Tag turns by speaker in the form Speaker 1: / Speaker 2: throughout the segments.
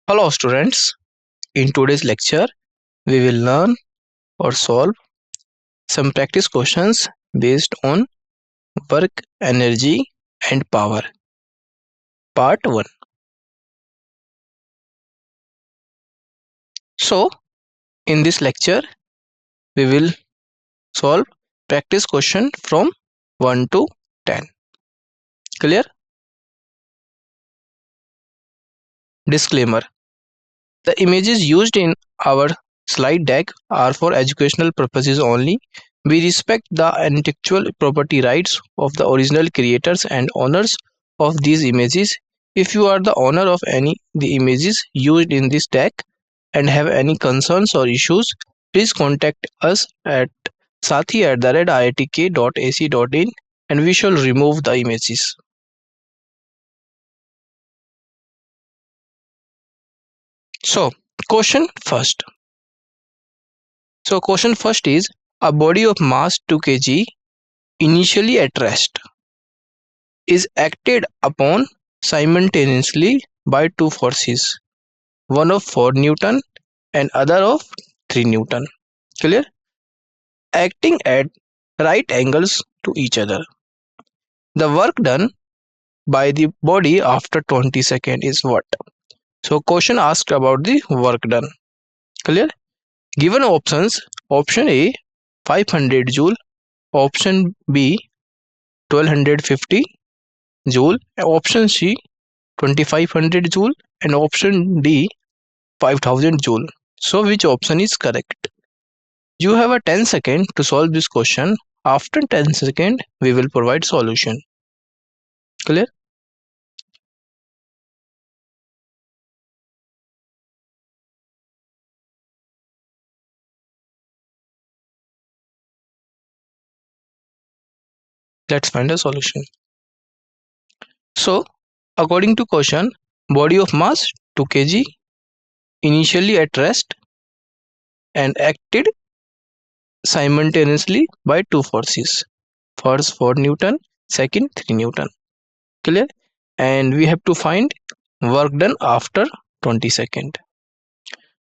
Speaker 1: Hello students, in today's lecture we will learn or solve some practice questions based on work, energy and power. Part 1. So, in this lecture we will solve practice question from 1 to 10. Clear? Disclaimer. The images used in our slide deck are for educational purposes only. We respect the intellectual property rights of the original creators and owners of these images. If you are the owner of any the images used in this deck and have any concerns or issues, please contact us at sathi@iitk.ac.in and we shall remove the images. So, question first. Question first is a body of mass 2 kg initially at rest is acted upon simultaneously by two forces, one of 4 Newton and other of 3 Newton. Clear? Acting at right angles to each other. The work done by the body after 20 seconds is what? So question asked about the work done. Clear? Given options, option A 500 joule, option B 1250 joule, option C 2500 joule and option D 5000 joule. So which option is correct? You have a 10 second to solve this question. After 10 second we will provide solution. Clear? Let's find a solution. So according to question, body of mass 2 kg initially at rest and acted simultaneously by two forces. First 4 Newton, second 3 Newton. Clear? And we have to find work done after 20 second.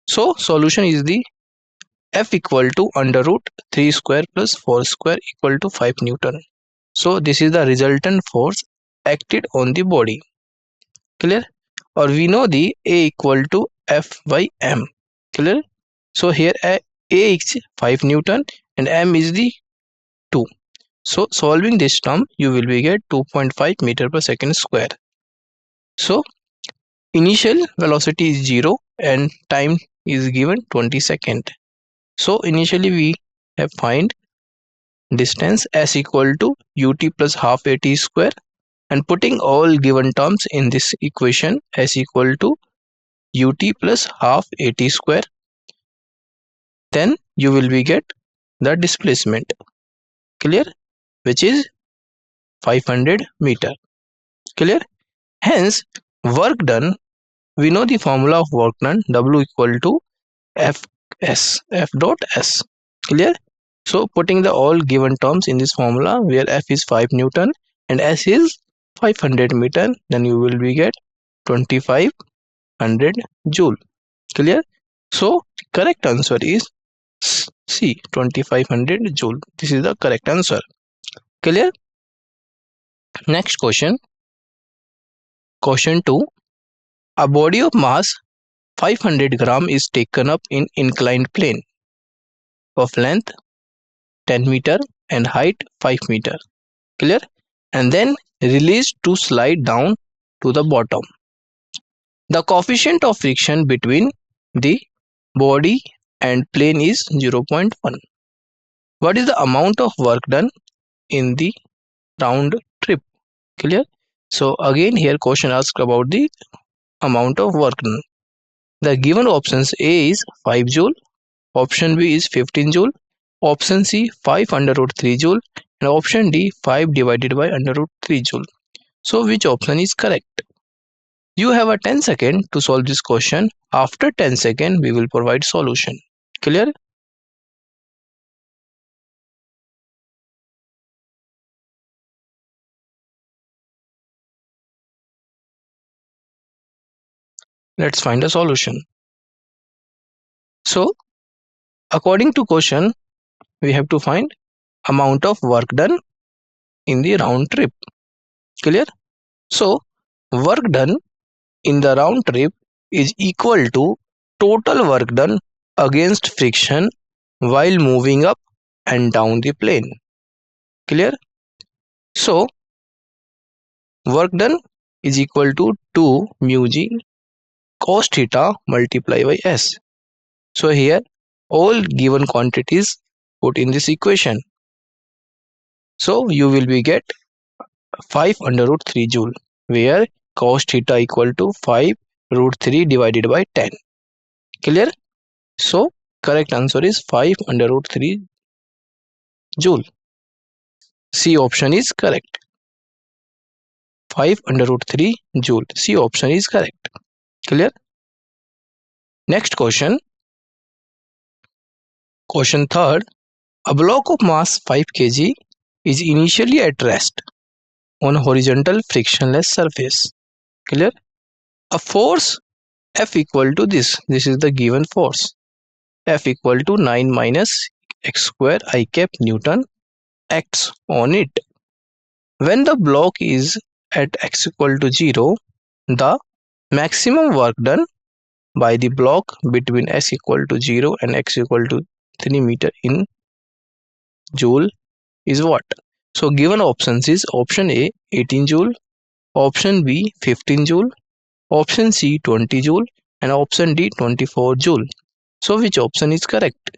Speaker 1: So solution is the F equal to under root 3 square plus 4 square equal to 5 Newton. So this is the resultant force acted on the body. Clear? Or we know the A equal to F by M. Clear? So here A is 5 Newton and M is the 2. So solving this term you will be get 2.5 meter per second square. So initial velocity is 0 and time is given 20 second. So initially we have find distance s equal to ut plus half at square and putting all given terms in this equation s equal to ut plus half at square, then you will be get the displacement. Clear? Which is 500 meter. Clear? Hence work done, we know the formula of work done, w equal to f dot s. Clear? So putting the all given terms in this formula where F is 5 Newton and S is 500 meter, then you will be get 2500 joule. Clear? So correct answer is C 2500 joule. This is the correct answer. Clear? Next question. Question 2. A body of mass 500 gram is taken up in inclined plane of length 10 meter and height 5 meter. Clear? And then released to slide down to the bottom. The coefficient of friction between the body and plane is 0.1. What is the amount of work done in the round trip? Clear? So again here question asks about the amount of work done. The given options A is 5 joule, option B is 15 joule, option C 5 under root 3 joule and option D 5 divided by under root 3 joule. So which option is correct? You have a 10 second to solve this question. After 10 second, we will provide solution. Clear? Let's find a solution. So according to question, we have to find amount of work done in the round trip. Clear? So work done in the round trip is equal to total work done against friction while moving up and down the plane. Clear? So work done is equal to 2 mu g cos theta multiplied by s. So here all given quantities put in this equation. So you will be get 5 under root 3 joule, where cos theta equal to 5 root 3 divided by 10. Clear? So correct answer is 5 under root 3 joule. C option is correct. 5 under root 3 joule. C option is correct. Clear? Next question. Question third. A block of mass 5 kg is initially at rest on a horizontal frictionless surface. Clear? A force F equal to this. This is the given force. F equal to 9 minus x square I cap Newton acts on it. When the block is at x equal to 0, the maximum work done by the block between s equal to 0 and x equal to 3 meter in joule is what? So given options is option A 18 joule, option B 15 joule, option C 20 joule and option D 24 joule. So which option is correct?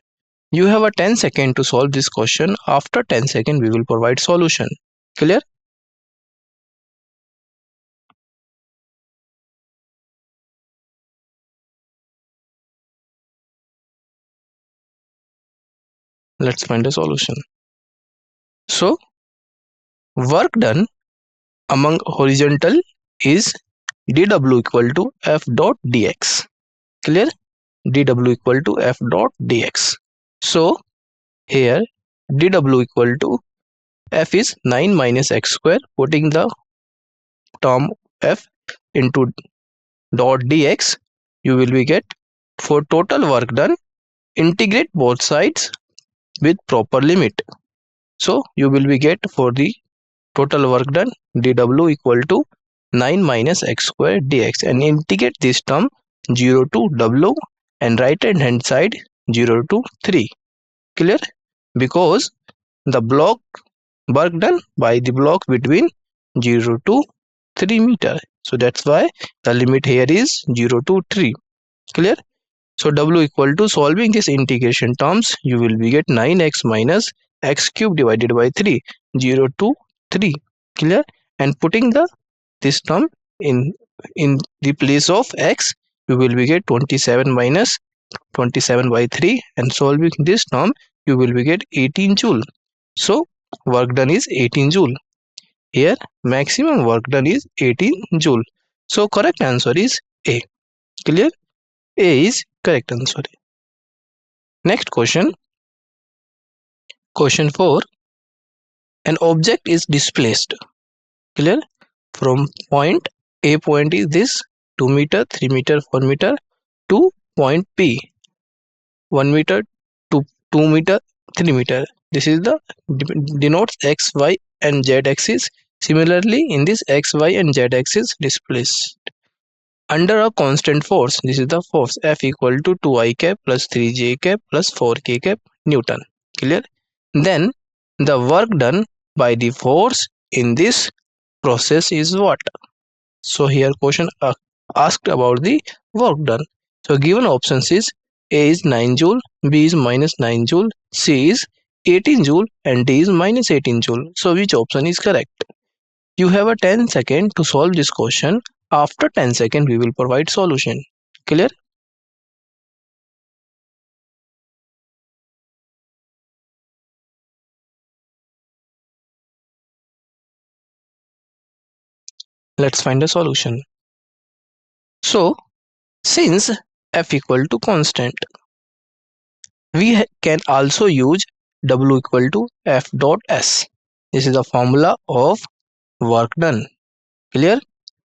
Speaker 1: You have a 10 second to solve this question. After 10 second we will provide solution. Clear? Let's find a solution. So work done among horizontal is dw equal to f dot dx. Clear? dw equal to f dot dx. So here dw equal to f is 9 minus x square, putting the term f into dot dx, you will be get for total work done, integrate both sides with proper limit. So you will be get for the total work done dw equal to 9 minus x square dx and integrate this term 0 to w and right hand side 0 to 3. Clear? Because the block work done by the block between 0 to 3 meter. So that's why the limit here is 0 to 3. Clear? So w equal to solving this integration terms, you will be get 9x minus x cube divided by 3, 0 to 3. Clear? And putting the this term in the place of x, you will be get 27 minus 27 by 3 and solving this term you will be get 18 joule. So work done is 18 joule. Here maximum work done is 18 joule. So correct answer is A. Clear? A is correct answer. Next question. Question 4. An object is displaced. Clear? From point A, point is this 2 meter, 3 meter, 4 meter to point P 1 meter to 2 meter, 3 meter. This is the denotes x, y and z axis. Similarly, in this x, y and z axis displaced under a constant force. This is the force F equal to 2I cap plus 3J cap plus 4K cap Newton. Clear? Then the work done by the force in this process is what? So here question asked about the work done. So given options is A is 9 joule, B is minus 9 joule, C is 18 joule and D is minus 18 joule. So which option is correct? You have a 10 second to solve this question. After 10 second we will provide solution. Clear? Let's find a solution. So since F equal to constant, we can also use W equal to F dot S. This is the formula of work done. Clear?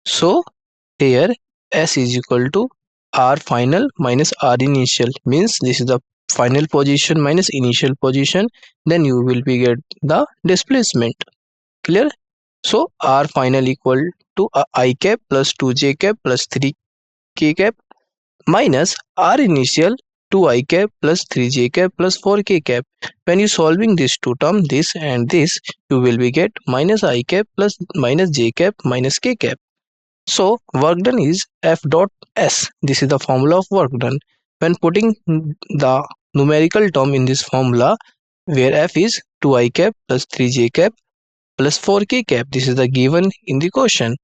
Speaker 1: So here S is equal to R final minus R initial, means this is the final position minus initial position, then you will be get the displacement. Clear? So R final equal to I cap plus 2j cap plus 3k cap minus R initial 2I cap plus 3j cap plus 4k cap. When you solving this two term, this and this, you will be get minus I cap plus minus j cap minus k cap. So work done is F dot S. This is the formula of work done. When putting the numerical term in this formula, where F is 2I cap plus 3j cap plus 4k cap, this is the given in the question,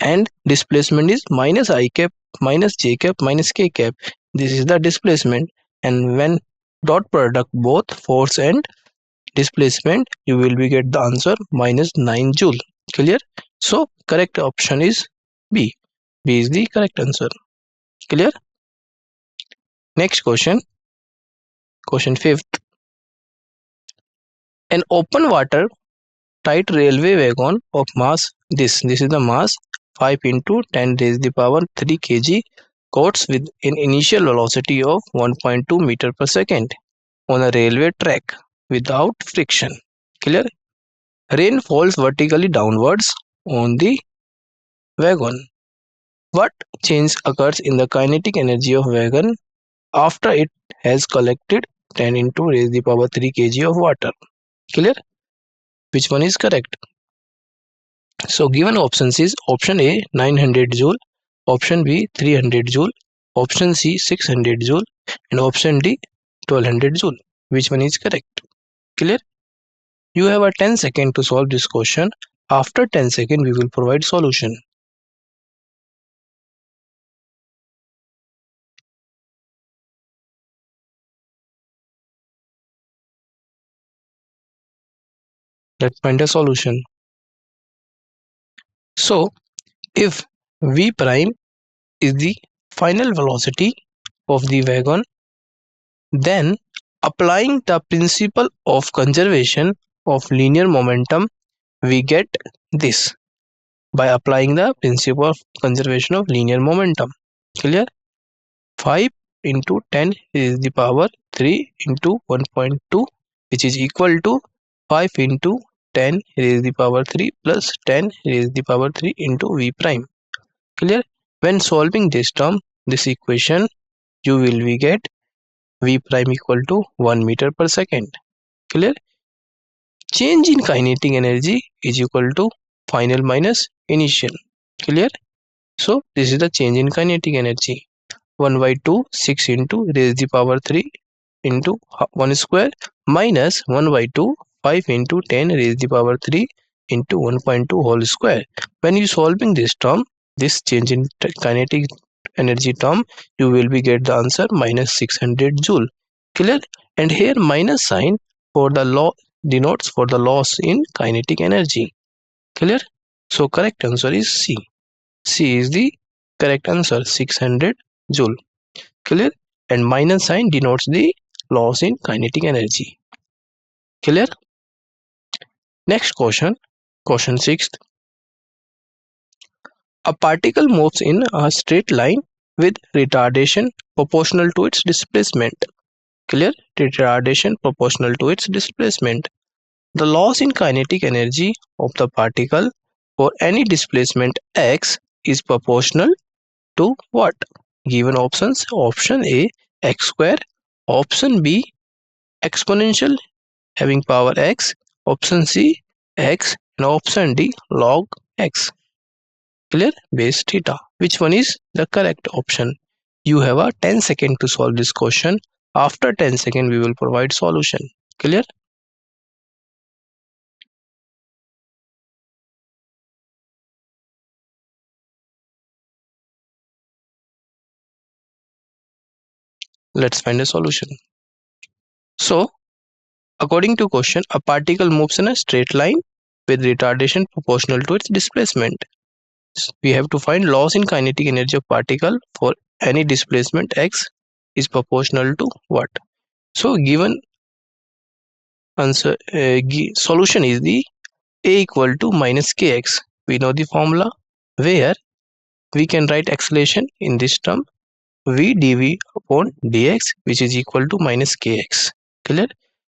Speaker 1: and displacement is minus I cap minus j cap minus k cap, this is the displacement. And when dot product both force and displacement, you will be get the answer minus 9 joule. Clear? So correct option is B. B is the correct answer. Clear? Next question. Question 5th. An open water tight railway wagon of mass, this is the mass 5 into 10 raised the power 3 kg, coats with an initial velocity of 1.2 meter per second on a railway track without friction. Clear? Rain falls vertically downwards on the wagon. What change occurs in the kinetic energy of wagon after it has collected 10 into raised the power 3 kg of water? Clear? Which one is correct? So given options is option A 900 joule, option B 300 joule, option C 600 joule, and option D 1200 joule. Which one is correct? Clear? You have a 10 second to solve this question. After 10 second we will provide solution. Let's find a solution. So if V prime is the final velocity of the wagon, then applying the principle of conservation of linear momentum, we get this by applying the principle of conservation of linear momentum. Clear? 5 into 10 is the power 3 into 1.2, which is equal to 5 into 10 raised the power 3 plus 10 raised the power 3 into V prime. Clear? When solving this term, this equation, you will be get V prime equal to 1 meter per second. Clear? Change in kinetic energy is equal to final minus initial. Clear? So this is the change in kinetic energy. 1 by 2 6 into raised the power 3 into 1 square minus 1 by 2 5 into 10 raised the power 3 into 1.2 whole square. When you solving this term, this change in kinetic energy term, you will be get the answer minus 600 joule. Clear? And here minus sign for the law denotes for the loss in kinetic energy. Clear? So correct answer is C. C is the correct answer, 600 joule. Clear? And minus sign denotes the loss in kinetic energy. Clear? Next question, question 6th. A particle moves in a straight line with retardation proportional to its displacement. Clear? Retardation proportional to its displacement. The loss in kinetic energy of the particle for any displacement x is proportional to what? Given options: option A x square, option B exponential having power x, option C x, and option D log x. Clear? Base theta. Which one is the correct option? You have a 10 second to solve this question. After 10 second we will provide solution. Clear? Let's find a solution. So according to question, a particle moves in a straight line with retardation proportional to its displacement. We have to find loss in kinetic energy of particle for any displacement x is proportional to what? So given answer solution is the A equal to minus kx. We know the formula where we can write acceleration in this term v dv upon dx, which is equal to minus kx. Clear?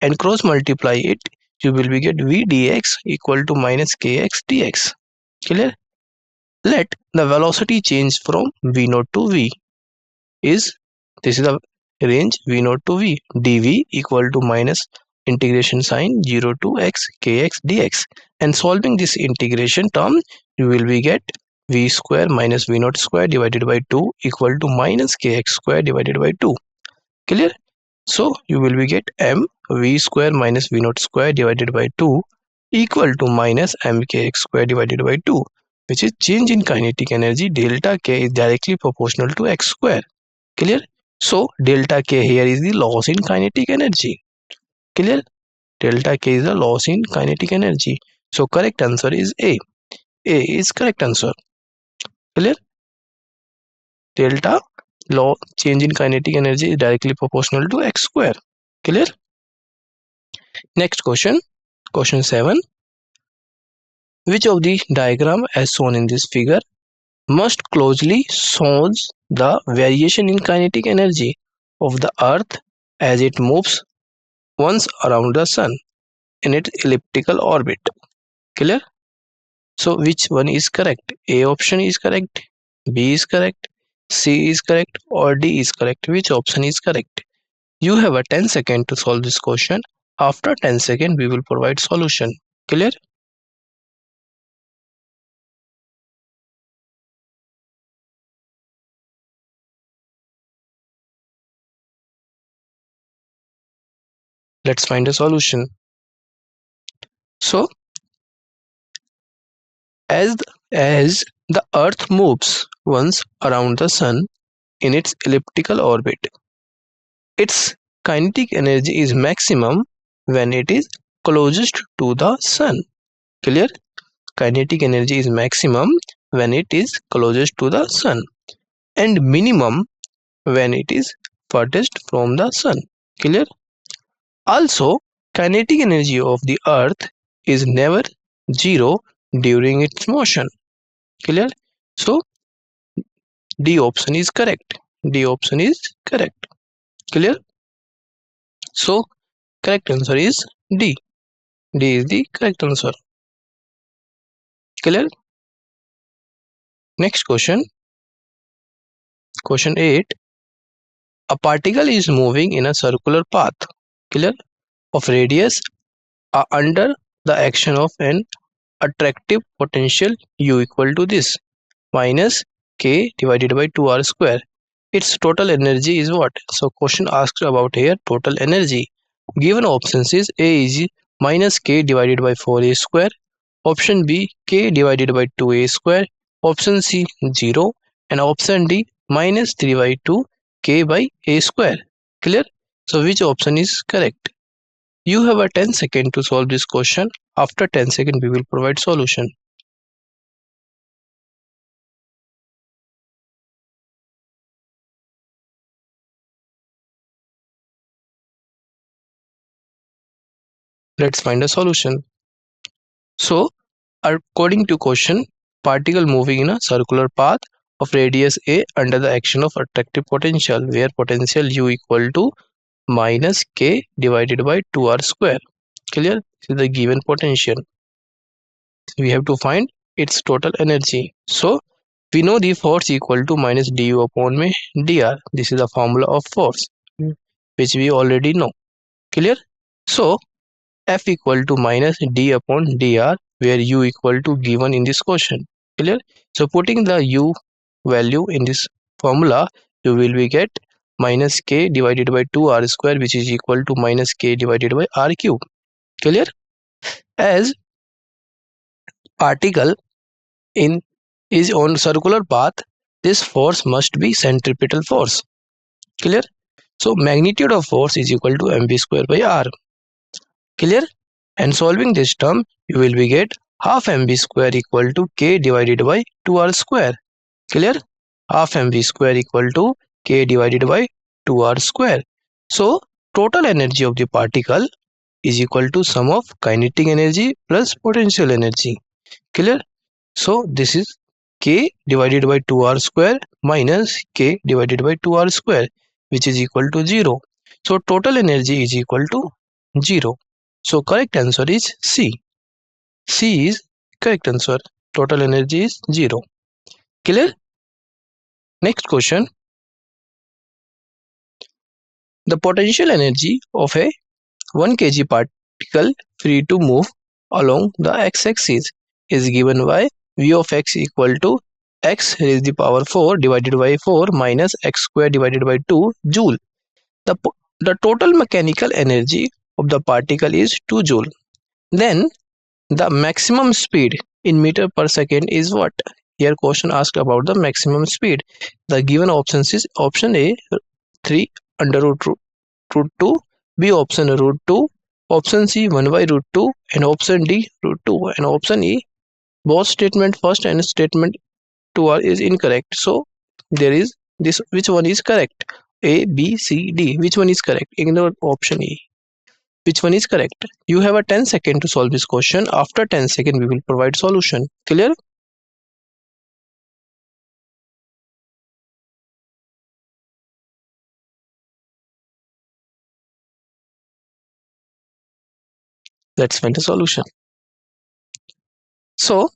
Speaker 1: And cross multiply it, you will be get v dx equal to minus kx dx. Clear? Let the velocity change from v naught to v is, this is the range v naught to v, dv equal to minus integration sign 0 to x kx dx. And solving this integration term, you will be get v square minus v naught square divided by 2 equal to minus kx square divided by 2. Clear? So you will be get m v square minus v naught square divided by 2 equal to minus m kx square divided by 2, which is change in kinetic energy. Delta k is directly proportional to x square. Clear? So delta k here is the loss in kinetic energy. Clear? Delta k is the loss in kinetic energy. So correct answer is A. A is correct answer. Clear? Delta law change in kinetic energy is directly proportional to x square. Clear? Next question. Question 7. Which of the diagram as shown in this figure most closely shows the variation in kinetic energy of the earth as it moves once around the sun in its elliptical orbit? Clear? So which one is correct? A option is correct, B is correct, C is correct, or D is correct? Which option is correct? You have a 10 seconds to solve this question. After 10 seconds, we will provide solution. Clear? Let's find a solution. So as the earth moves once around the sun in its elliptical orbit, its kinetic energy is maximum when it is closest to the sun. Clear? Kinetic energy is maximum when it is closest to the sun and minimum when it is furthest from the sun. Clear? Also, kinetic energy of the earth is never zero during its motion. Clear? So D option is correct. D option is correct. Clear? So correct answer is D. D is the correct answer. Clear? Next question. Question 8. A particle is moving in a circular path. Clear? Of radius under the action of an attractive potential U equal to this minus K divided by 2R square. Its total energy is what? So question asks about here total energy. Given options is A is minus K divided by 4A square, option B K divided by 2A square, option C 0, and option D minus 3 by 2 K by A square. Clear? So which option is correct? You have a 10 seconds to solve this question. After 10 seconds, we will provide solution. Let's find a solution. So, according to question, particle moving in a circular path of radius A under the action of attractive potential, where potential U equal to minus K divided by 2R square. Clear? This is the given potential. We have to find its total energy. So, we know the force equal to minus du upon dr. This is the formula of force, which we already know. Clear? So, F equal to minus d upon dr, where u equal to given in this question. Clear? So putting the u value in this formula, you will be get minus k divided by 2r square, which is equal to minus k divided by r cube. Clear? As particle is on circular path, this force must be centripetal force. Clear? So magnitude of force is equal to mv square by r. Clear? And solving this term, you will be get half mv square equal to k divided by 2r square. Clear? Half mv square equal to k divided by 2r square. So total energy of the particle is equal to sum of kinetic energy plus potential energy. Clear? So this is K divided by 2R square minus K divided by 2R square, which is equal to 0. So total energy is equal to 0. So correct answer is C. C is correct answer. Total energy is 0. Clear? Next question. The potential energy of a 1 kg particle free to move along the x-axis is given by V of x equal to x raised to the power 4 divided by 4 minus x square divided by 2 joule. The total mechanical energy of the particle is 2 joule. Then the maximum speed in meter per second is what? Here question asked about the maximum speed. The given options is option A 3 under root 2, B option root 2, option C 1 by root 2, and option D root 2, and option E both statement first and statement 2 are is incorrect. So there is this, which one is correct? A, B, C, D. Which one is correct? Ignore option E. Which one is correct? You have a 10 second to solve this question. After 10 second we will provide solution. Clear? Let's find the solution. So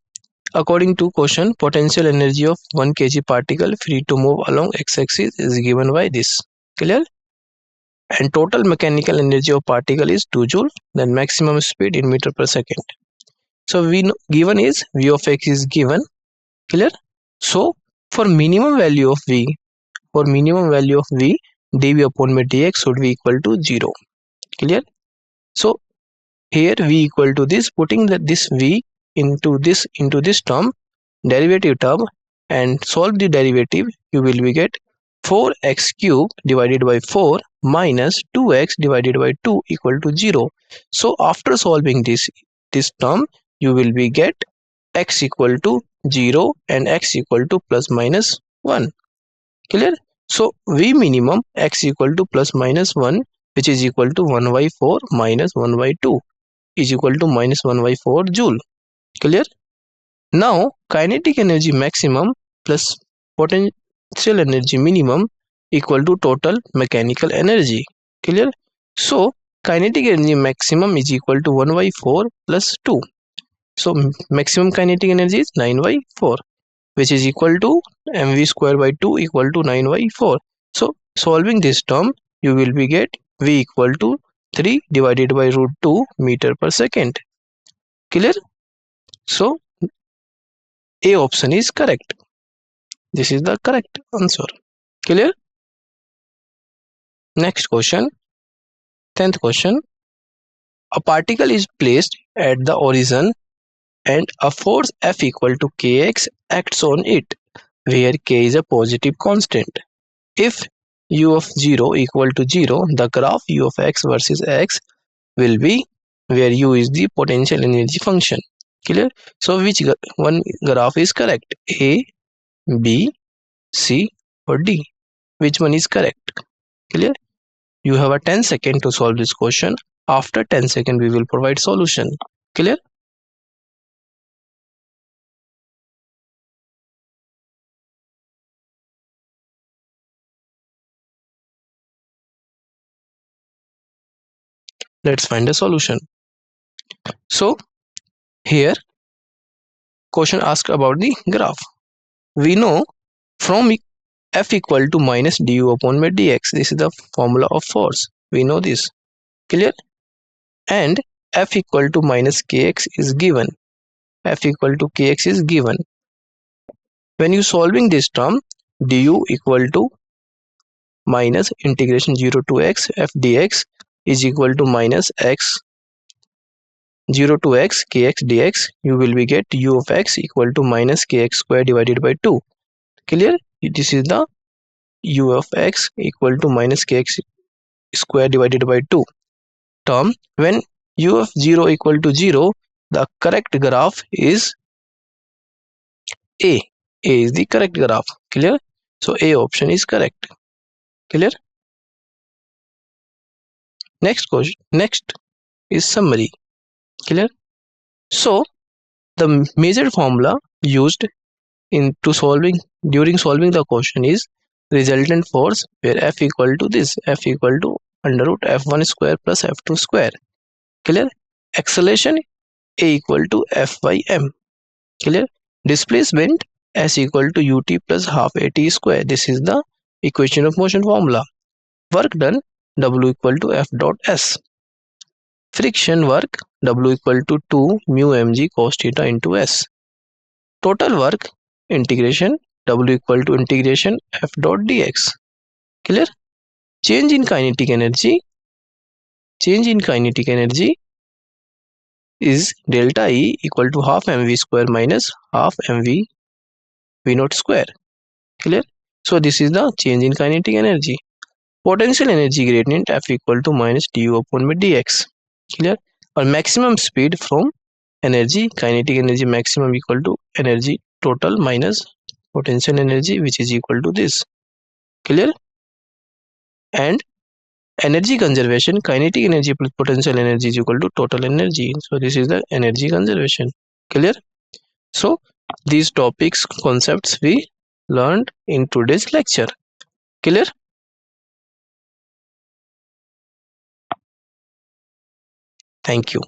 Speaker 1: according to question, potential energy of 1 kg particle free to move along x-axis is given by this. Clear? And total mechanical energy of particle is 2 joule. Then maximum speed in meter per second. So we know given is V of x is given. Clear? So for minimum value of V, dV upon by dx should be equal to 0. Clear? So here V equal to this, putting this V into this term, derivative term, and solve the derivative, you will be get 4x cube divided by 4 minus 2x divided by 2 equal to 0. So after solving this term, you will be get x equal to 0 and x equal to plus minus 1. Clear? So V minimum x equal to plus minus 1, which is equal to 1 by 4 minus 1 by 2 is equal to minus 1 by 4 joule. Clear? Now kinetic energy maximum plus potential energy minimum equal to total mechanical energy. Clear? So kinetic energy maximum is equal to 1 by 4 plus 2. So maximum kinetic energy is 9 by 4, which is equal to mv square by 2 equal to 9 by 4. So solving this term, you will be get v equal to 3 divided by root 2 meter per second. Clear? So A option is correct. This is the correct answer. Clear? Next question, 10th question. A particle is placed at the origin and a force F equal to kx acts on it, where k is a positive constant. If u of 0 equal to 0, the graph u of x versus x will be where u is the potential energy function. Clear? So which one graph is correct? A, B, C or D? Which one is correct? Clear? You have a 10 second to solve this question. After 10 second we will provide solution. Clear? Let's find the solution. So here question asked about the graph. We know from F equal to minus du upon by dx. This is the formula of force. We know this. Clear? And F equal to minus kx is given. F equal to kx is given. When you solving this term, du equal to minus integration 0 to x f dx is equal to minus x 0 to x kx dx. You will be get u of x equal to minus kx square divided by 2. Clear? This is the u of x equal to minus kx square divided by 2 term. When u of 0 equal to 0, the correct graph is A. A is the correct graph. Clear? So A option is correct. Clear? Next question. Next is summary. Clear? So the major formula used into solving during solving the question is resultant force, where F equal to this, F equal to under root F1 square plus F2 square. Clear? Acceleration A equal to F by M. Clear? Displacement S equal to ut plus half at square. This is the equation of motion formula. Work done W equal to F dot S. Friction work W equal to 2 mu mg cos theta into S. Total work integration W equal to integration F dot dx. Clear? Change in kinetic energy. Change in kinetic energy is delta E equal to half mv square minus half mv v naught square. Clear? So this is the change in kinetic energy. Potential energy gradient F equal to minus du upon v dx. Clear? Or maximum speed from energy, kinetic energy maximum equal to energy total minus potential energy, which is equal to this. Clear? And energy conservation, kinetic energy plus potential energy is equal to total energy. So this is the energy conservation. Clear? So these topics, concepts we learned in today's lecture. Clear? Thank you.